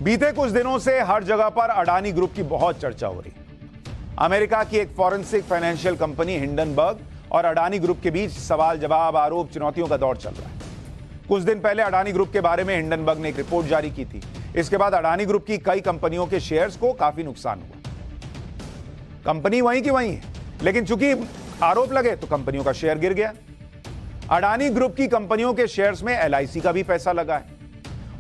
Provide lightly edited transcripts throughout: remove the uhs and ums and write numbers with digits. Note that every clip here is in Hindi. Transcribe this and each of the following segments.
बीते कुछ दिनों से हर जगह पर अडानी ग्रुप की बहुत चर्चा हो रही है। अमेरिका की एक फॉरेंसिक फाइनेंशियल कंपनी हिंडनबर्ग और अडानी ग्रुप के बीच सवाल जवाब, आरोप, चुनौतियों का दौर चल रहा है। कुछ दिन पहले अडानी ग्रुप के बारे में हिंडनबर्ग ने एक रिपोर्ट जारी की थी। इसके बाद अडानी ग्रुप की कई कंपनियों के शेयर्स को काफी नुकसान हुआ। कंपनी वहीं की वहीं है, लेकिन चूंकि आरोप लगे तो कंपनियों का शेयर गिर गया। अडानी ग्रुप की कंपनियों के शेयर्स में एलआईसी का भी पैसा लगा है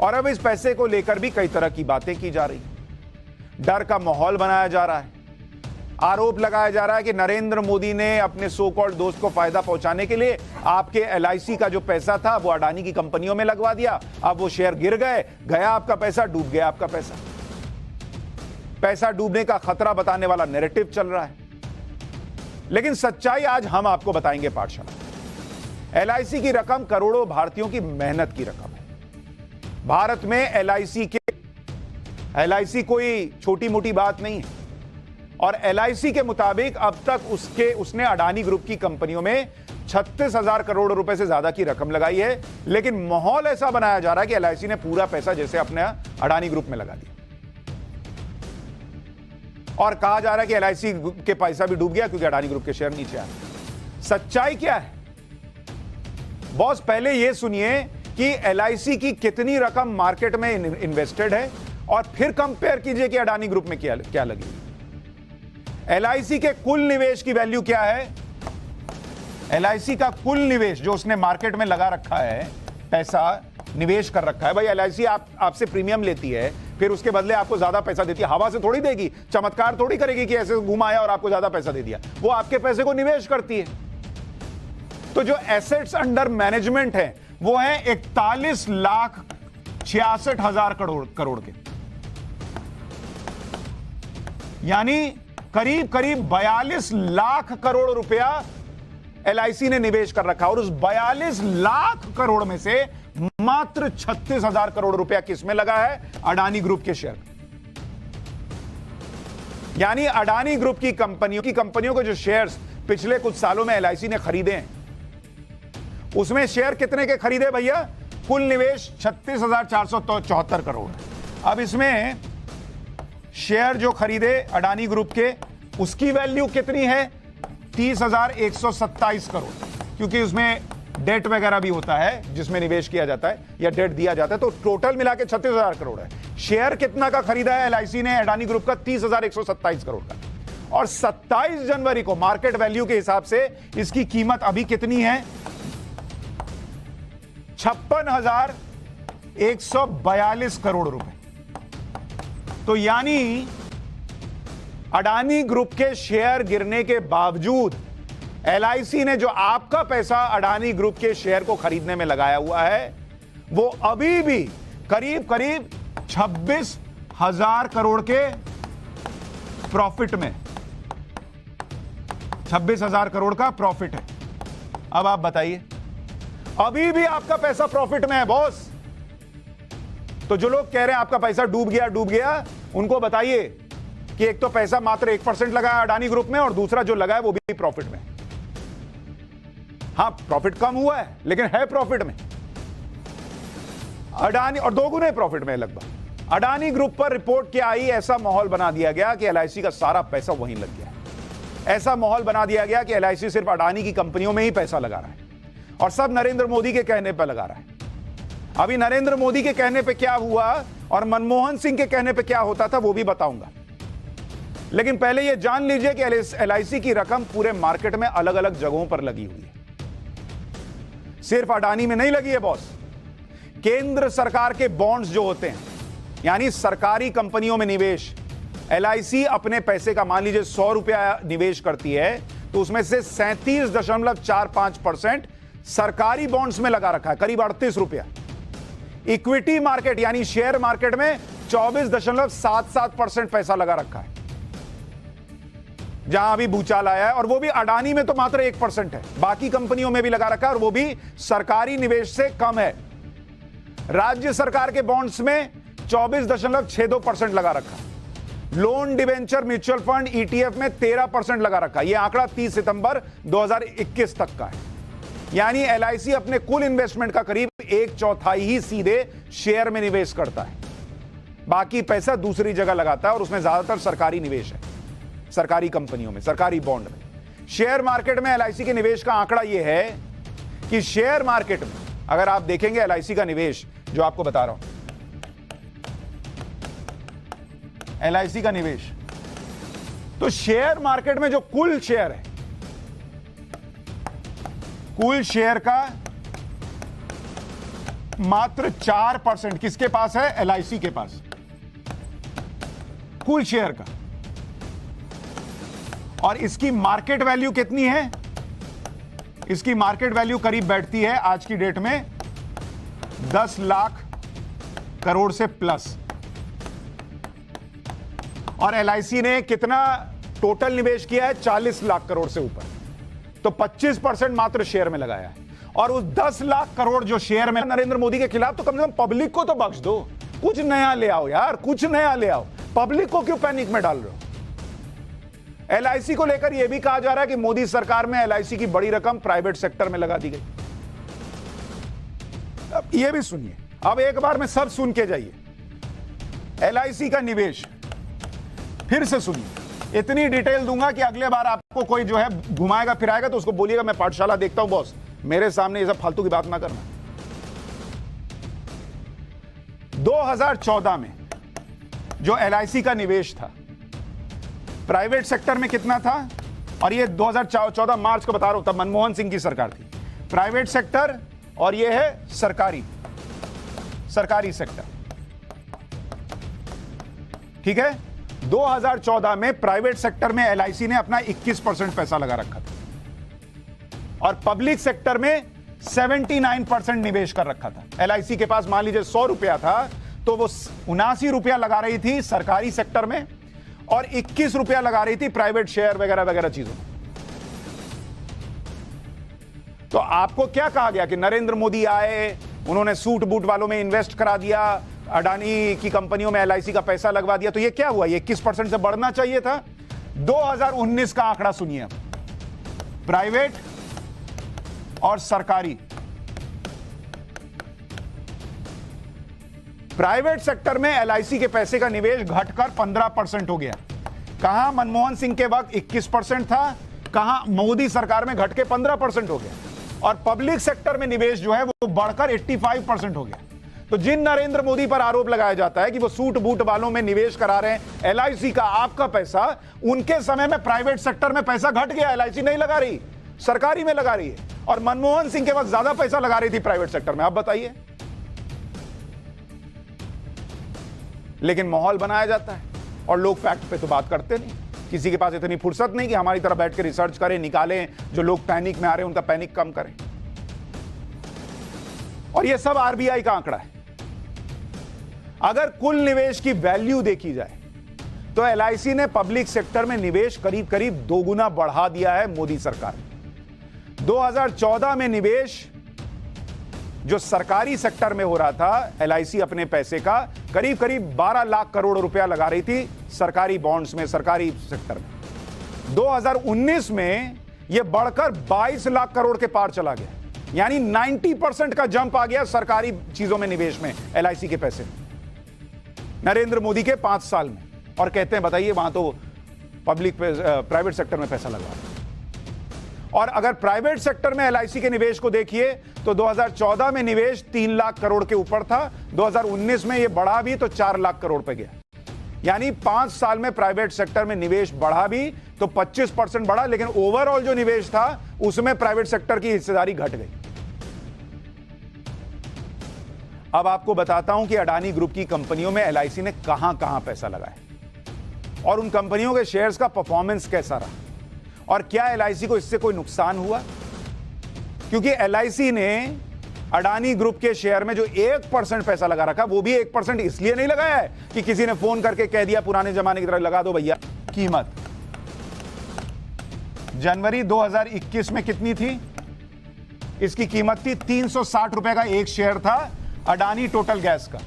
और अब इस पैसे को लेकर भी कई तरह की बातें की जा रही। डर का माहौल बनाया जा रहा है। आरोप लगाया जा रहा है कि नरेंद्र मोदी ने अपने सो कॉल्ड दोस्त को फायदा पहुंचाने के लिए आपके एलआईसी का जो पैसा था वो अडानी की कंपनियों में लगवा दिया। अब वो शेयर गिर गए, गया आपका पैसा, डूब गया आपका पैसा। पैसा डूबने का खतरा बताने वाला नैरेटिव चल रहा है, लेकिन सच्चाई आज हम आपको बताएंगे पाठशाला। एलआईसी की रकम करोड़ों भारतीयों की मेहनत की रकम है। भारत में एलआईसी कोई छोटी मोटी बात नहीं है और एलआईसी के मुताबिक अब तक उसने अडानी ग्रुप की कंपनियों में 36,000 करोड़ रुपए से ज्यादा की रकम लगाई है। लेकिन माहौल ऐसा बनाया जा रहा है कि एलआईसी ने पूरा पैसा जैसे अपने अडानी ग्रुप में लगा दिया और कहा जा रहा है कि एलआईसी के पैसा भी डूब गया क्योंकि अडानी ग्रुप के शेयर नीचे आ रहे। सच्चाई क्या है बॉस? पहले यह सुनिए कि एलआईसी की कितनी रकम मार्केट में इन्वेस्टेड है और फिर कंपेयर कीजिए कि अडानी ग्रुप में क्या लगी। एलआईसी के कुल निवेश की वैल्यू क्या है? एलआईसी का कुल निवेश जो उसने मार्केट में लगा रखा है, पैसा निवेश कर रखा है। भाई एलआईसी आपसे प्रीमियम लेती है, फिर उसके बदले आपको ज्यादा पैसा देती है। हवा से थोड़ी देगी, चमत्कार थोड़ी करेगी कि ऐसे घुमाया और आपको ज्यादा पैसा दे दिया। वो आपके पैसे को निवेश करती है। तो जो एसेट्स अंडर मैनेजमेंट है वो है 41,66,000 करोड़ के, यानी करीब 42 लाख करोड़ रुपया एलआईसी ने निवेश कर रखा और उस 42 लाख करोड़ में से मात्र 36,000 करोड़ रुपया किसमें लगा है? अडानी ग्रुप के शेयर। यानी अडानी ग्रुप की कंपनियों के जो शेयर्स पिछले कुछ सालों में एलआईसी ने खरीदे हैं, उसमें शेयर कितने के खरीदे भैया? कुल निवेश 36,474 करोड़। अब इसमें शेयर जो खरीदे अडानी ग्रुप के, उसकी वैल्यू कितनी है? 30,127 करोड़, क्योंकि उसमें डेट वगैरह भी होता है जिसमें निवेश किया जाता है या डेट दिया जाता है। तो टोटल मिला के 36,000 करोड़ है। शेयर कितना का खरीदा है एलआईसी ने अडानी ग्रुप का? 30,127 करोड़ का। और 27 जनवरी को मार्केट वैल्यू के हिसाब से इसकी कीमत अभी कितनी है? 56,142 करोड़ रुपए। तो यानी अडानी ग्रुप के शेयर गिरने के बावजूद एलआईसी ने जो आपका पैसा अडानी ग्रुप के शेयर को खरीदने में लगाया हुआ है, वो अभी भी करीब 26,000 करोड़ के प्रॉफिट में, 26,000 करोड़ का प्रॉफिट है। अब आप बताइए, अभी भी आपका पैसा प्रॉफिट में है बॉस। तो जो लोग कह रहे हैं आपका पैसा डूब गया, उनको बताइए कि एक तो पैसा मात्र 1% लगा है अडानी ग्रुप में और दूसरा जो लगा है वो भी प्रॉफिट में। हां, प्रॉफिट कम हुआ है लेकिन है प्रॉफिट में अडानी, और दोगुने प्रॉफिट में लगभग। अडानी ग्रुप पर रिपोर्ट क्या आई? ऐसा माहौल बना दिया गया कि एलआईसी का सारा पैसा वहीं लग गया है। ऐसा माहौल बना दिया गया कि एलआईसी सिर्फ अडानी की कंपनियों में ही पैसा लगा रहा है और सब नरेंद्र मोदी के कहने पर लगा रहा है। अभी नरेंद्र मोदी के कहने पे क्या हुआ और मनमोहन सिंह के कहने पे क्या होता था वो भी बताऊंगा, लेकिन पहले यह जान लीजिए कि एलआईसी की रकम पूरे मार्केट में अलग अलग जगहों पर लगी हुई है। सिर्फ अडानी में नहीं लगी है बॉस। केंद्र सरकार के बॉन्ड्स जो होते हैं, यानी सरकारी कंपनियों में निवेश, एलआईसी अपने पैसे का मान लीजिए 100 रुपया निवेश करती है तो उसमें से 37.45% सरकारी बॉन्ड्स में लगा रखा है, करीब 38 रुपया। इक्विटी मार्केट यानी शेयर मार्केट में 24.77% पैसा लगा रखा है, जहां अभी भूचाल आया है। और वो भी अडानी में तो मात्र 1% है, बाकी कंपनियों में भी लगा रखा है और वो भी सरकारी निवेश से कम है। राज्य सरकार के बॉन्ड्स में 24.62% लगा रखा है। Loan, debenture, mutual fund, ETF में 13% लगा रखा है। यह आंकड़ा 30 सितंबर 2021 तक का है। यानी एलआईसी अपने कुल इन्वेस्टमेंट का करीब 1/4 ही सीधे शेयर में निवेश करता है। बाकी पैसा दूसरी जगह लगाता है और उसमें ज्यादातर सरकारी निवेश है, सरकारी कंपनियों में, सरकारी बॉन्ड में। शेयर मार्केट में एलआईसी के निवेश का आंकड़ा यह है कि शेयर मार्केट में अगर आप देखेंगे एलआईसी का निवेश, जो आपको बता रहा हूं, एलआईसी का निवेश, तो शेयर मार्केट में जो कुल शेयर है, कुल शेयर का मात्र 4% किसके पास है? एलआईसी के पास, कुल शेयर का। और इसकी मार्केट वैल्यू कितनी है? इसकी मार्केट वैल्यू करीब बैठती है आज की डेट में 10 लाख करोड़ से प्लस। और एलआईसी ने कितना टोटल निवेश किया है? 40 लाख करोड़ से ऊपर। तो 25% मात्र शेयर में लगाया है। और उस 10 लाख करोड़ जो शेयर में नरेंद्र मोदी के खिलाफ, तो कम से कम पब्लिक को तो बख्श दो, कुछ नया ले आओ यार, कुछ नया ले आओ। पब्लिक को क्यों पैनिक में डाल रहे हो? एलआईसी को लेकर यह भी कहा जा रहा है कि मोदी सरकार में एलआईसी की बड़ी रकम प्राइवेट सेक्टर में लगा दी गई। अब यह भी सुनिए, अब एक बार में सब सुन के जाइए। एलआईसी का निवेश फिर से सुनिए, इतनी डिटेल दूंगा कि अगले बार आपको कोई जो है घुमाएगा फिराएगा तो उसको बोलिएगा मैं पाठशाला देखता हूं बॉस, मेरे सामने ये सब फालतू की बात ना करना। 2014 में जो एलआईसी का निवेश था प्राइवेट सेक्टर में कितना था? और ये 2014 मार्च को बता रहा हूं, तब मनमोहन सिंह की सरकार थी। प्राइवेट सेक्टर और ये है सरकारी सेक्टर, ठीक है। 2014 में प्राइवेट सेक्टर में एलआईसी ने अपना 21% पैसा लगा रखा था और पब्लिक सेक्टर में 79% निवेश कर रखा था। एलआईसी के पास मान लीजिए 100 रुपया था तो वो 79 रुपया लगा रही थी सरकारी सेक्टर में और 21 रुपया लगा रही थी प्राइवेट शेयर वगैरह वगैरह चीजों में। तो आपको क्या कहा गया कि नरेंद्र मोदी आए, उन्होंने सूट बूट वालों में इन्वेस्ट करा दिया, अडानी की कंपनियों में एलआईसी का पैसा लगवा दिया, तो ये क्या हुआ? ये 21% से बढ़ना चाहिए था। 2019 का आंकड़ा सुनिए, प्राइवेट और सरकारी। प्राइवेट सेक्टर में एलआईसी के पैसे का निवेश घटकर 15% हो गया। कहां मनमोहन सिंह के वक्त 21% था, कहां मोदी सरकार में घट के 15% हो गया। और पब्लिक सेक्टर में निवेश जो है वो बढ़कर 85% हो गया। तो जिन नरेंद्र मोदी पर आरोप लगाया जाता है कि वो सूट बूट वालों में निवेश करा रहे हैं एलआईसी का, आपका पैसा, उनके समय में प्राइवेट सेक्टर में पैसा घट गया, एलआईसी नहीं लगा रही, सरकारी में लगा रही है। और मनमोहन सिंह के वक्त ज्यादा पैसा लगा रही थी प्राइवेट सेक्टर में। आप बताइए। लेकिन माहौल बनाया जाता है और लोग फैक्ट पे तो बात करते नहीं। किसी के पास इतनी फुर्सत नहीं कि हमारी तरह बैठ के रिसर्च करें, निकालें, जो लोग पैनिक में आ रहे हैं उनका पैनिक कम करें। और ये सब आरबीआई का आंकड़ा है। अगर कुल निवेश की वैल्यू देखी जाए तो एलआईसी ने पब्लिक सेक्टर में निवेश करीब करीब दोगुना बढ़ा दिया है मोदी सरकार ने। 2014 में निवेश जो सरकारी सेक्टर में हो रहा था, एलआईसी अपने पैसे का करीब करीब 12 लाख करोड़ रुपया लगा रही थी सरकारी बॉन्ड्स में, सरकारी सेक्टर में। 2019 में यह बढ़कर 22 लाख करोड़ के पार चला गया, यानी 90% का जंप आ गया सरकारी चीजों में निवेश में एलआईसी के पैसे नरेंद्र मोदी के 5 साल में। और कहते हैं बताइए वहां तो पब्लिक प्राइवेट सेक्टर में पैसा लगा। और अगर प्राइवेट सेक्टर में एलआईसी के निवेश को देखिए तो 2014 में निवेश 3 लाख करोड़ के ऊपर था, 2019 में यह बढ़ा भी तो 4 लाख करोड़ पे गया। यानी 5 साल में प्राइवेट सेक्टर में निवेश बढ़ा भी तो 25% बढ़ा, लेकिन ओवरऑल जो निवेश था उसमें प्राइवेट सेक्टर की हिस्सेदारी घट गई। अब आपको बताता हूं कि अडानी ग्रुप की कंपनियों में एलआईसी ने कहां कहां पैसा लगाया और उन कंपनियों के शेयर्स का परफॉर्मेंस कैसा रहा और क्या एलआईसी को इससे कोई नुकसान हुआ। क्योंकि एलआईसी ने अडानी ग्रुप के शेयर में जो 1% पैसा लगा रखा, वो भी 1% इसलिए नहीं लगाया है कि किसी ने फोन करके कह दिया पुराने जमाने की तरह लगा दो भैया। कीमत जनवरी 2021 में कितनी थी? इसकी कीमत थी 360 रुपए का एक शेयर था अडानी टोटल गैस का।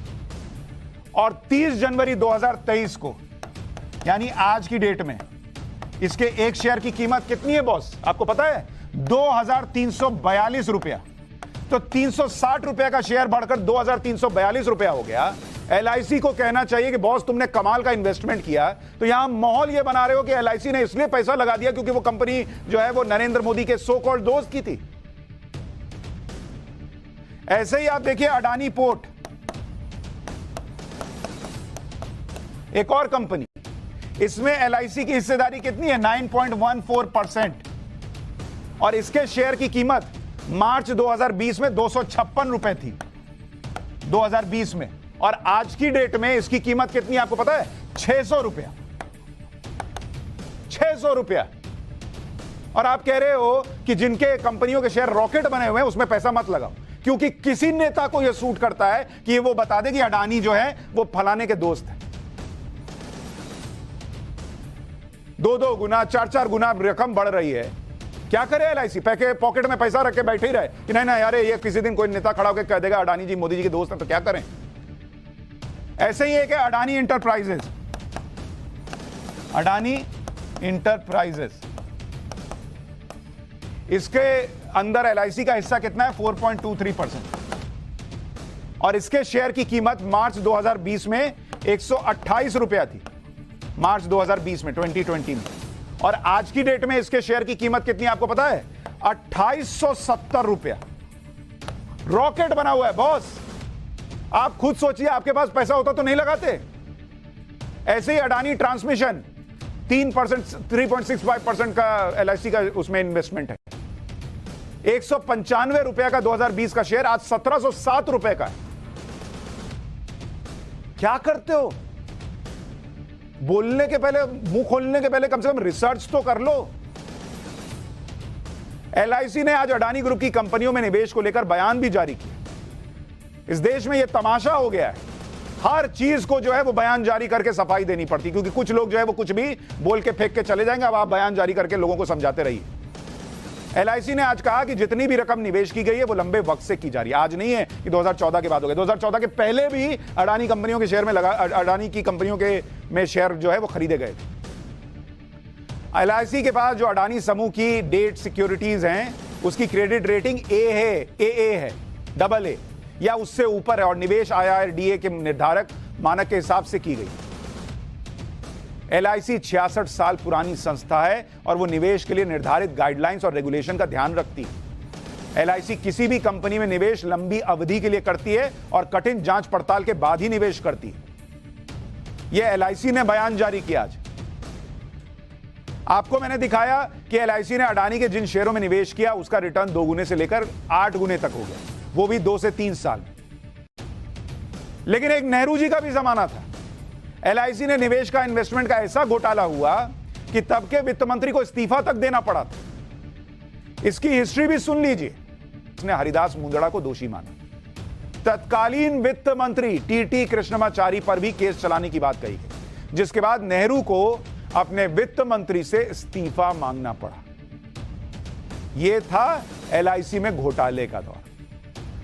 और 30 जनवरी 2023 को, यानी आज की डेट में, इसके एक शेयर की कीमत कितनी है बॉस? आपको पता है? 2342 रुपया। तो 360 रुपया का शेयर बढ़कर 2342 रुपया हो गया। एलआईसी को कहना चाहिए कि बॉस तुमने कमाल का इन्वेस्टमेंट किया, तो यहां माहौल ये बना रहे हो कि एलआईसी ने इसलिए पैसा लगा दिया क्योंकि वो कंपनी जो है वो नरेंद्र मोदी के सो कॉल्ड दोस्त की थी। ऐसे ही आप देखिए अडानी पोर्ट, एक और कंपनी, इसमें एलआईसी की हिस्सेदारी कितनी है? 9.14%। और इसके शेयर की कीमत मार्च 2020 में 256 रुपए थी, 2020 में। और आज की डेट में इसकी कीमत कितनी है आपको पता है? 600 रुपया। 600 रुपया। और आप कह रहे हो कि जिनके कंपनियों के शेयर रॉकेट बने हुए हैं उसमें पैसा मत लगाओ, क्योंकि किसी नेता को यह सूट करता है कि वो बता दे कि अडानी जो है वो फलाने के दोस्त है। 2-2 गुना 4-4 गुना रकम बढ़ रही है। क्या करे एलआईसी? पॉकेट में पैसा रख के बैठे ही रहे कि नहीं ना यार, ये किसी दिन कोई नेता खड़ा होकर कह देगा अडानी जी मोदी जी के दोस्त हैं, तो क्या करें? ऐसे ही एक है अडानी इंटरप्राइजेस। अडानी इंटरप्राइजेस, इसके अंदर एलआईसी का हिस्सा कितना है? 4.23%। और इसके शेयर की कीमत मार्च 2020 में 128 रुपया थी, मार्च 2020 में, 2020 में। और आज की डेट में इसके शेयर की कीमत कितनी है आपको पता है? 2870 रुपया। रॉकेट बना हुआ है बॉस। आप खुद सोचिए, आपके पास पैसा होता तो नहीं लगाते। ऐसे ही अडानी ट्रांसमिशन 3%, 3.65% का एलआईसी का उसमें इन्वेस्टमेंट है। 195 रुपए का 2020 का शेयर आज 1707 रुपए का है। क्या करते हो? बोलने के पहले, मुंह खोलने के पहले कम से कम रिसर्च तो कर लो। एलआईसी ने आज अडानी ग्रुप की कंपनियों में निवेश को लेकर बयान भी जारी किया। इस देश में यह तमाशा हो गया है, हर चीज को जो है वो बयान जारी करके सफाई देनी पड़ती, क्योंकि कुछ लोग जो है वो कुछ भी बोल के फेंक के चले जाएंगे। अब आप बयान जारी करके लोगों को समझाते रहिए। एलआईसी ने आज कहा कि जितनी भी रकम निवेश की गई है वो लंबे वक्त से की जा रही है। आज नहीं है कि 2014 के बाद हो गया, 2014 के पहले भी अडानी कंपनियों के शेयर में अडानी की कंपनियों के में शेयर जो है वो खरीदे गए थे। एलआईसी के पास जो अडानी समूह की डेट सिक्योरिटीज हैं उसकी क्रेडिट रेटिंग ए है, AA है, AA या उससे ऊपर है, और निवेश IRDA के निर्धारक मानक के हिसाब से की गई। एलआईसी 66 साल पुरानी संस्था है और वो निवेश के लिए निर्धारित गाइडलाइंस और रेगुलेशन का ध्यान रखती है। एलआईसी किसी भी कंपनी में निवेश लंबी अवधि के लिए करती है और कठिन जांच पड़ताल के बाद ही निवेश करती है। यह एलआईसी ने बयान जारी किया आज। आपको मैंने दिखाया कि एलआईसी ने अडानी के जिन शेयरों में निवेश किया उसका रिटर्न 2 गुने से लेकर 8 गुने तक हो गया, वो भी 2 से 3 साल। लेकिन एक नेहरू जी का भी जमाना था। एलआईसी ने निवेश का, इन्वेस्टमेंट का ऐसा घोटाला हुआ कि तब के वित्त मंत्री को इस्तीफा तक देना पड़ा था। इसकी हिस्ट्री भी सुन लीजिए। उसने हरिदास मुंदड़ा को दोषी माना। तत्कालीन वित्त मंत्री टीटी कृष्णमाचारी पर भी केस चलाने की बात कही गई, जिसके बाद नेहरू को अपने वित्त मंत्री से इस्तीफा मांगना पड़ा। यह था एलआईसी में घोटाले का दौर।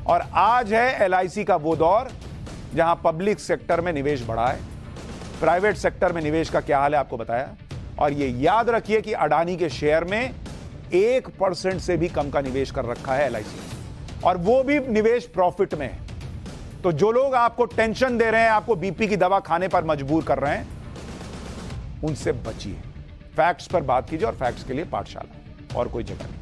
और आज है एलआईसी का वो दौर जहां पब्लिक सेक्टर में निवेश बढ़ा है। प्राइवेट सेक्टर में निवेश का क्या हाल है आपको बताया। और ये याद रखिए कि अडानी के शेयर में 1% से भी कम का निवेश कर रखा है एलआईसी, और वो भी निवेश प्रॉफिट में है। तो जो लोग आपको टेंशन दे रहे हैं, आपको बीपी की दवा खाने पर मजबूर कर रहे हैं, उनसे बचिए। फैक्ट्स पर बात कीजिए, और फैक्ट्स के लिए पाठशाला, और कोई जगह नहीं।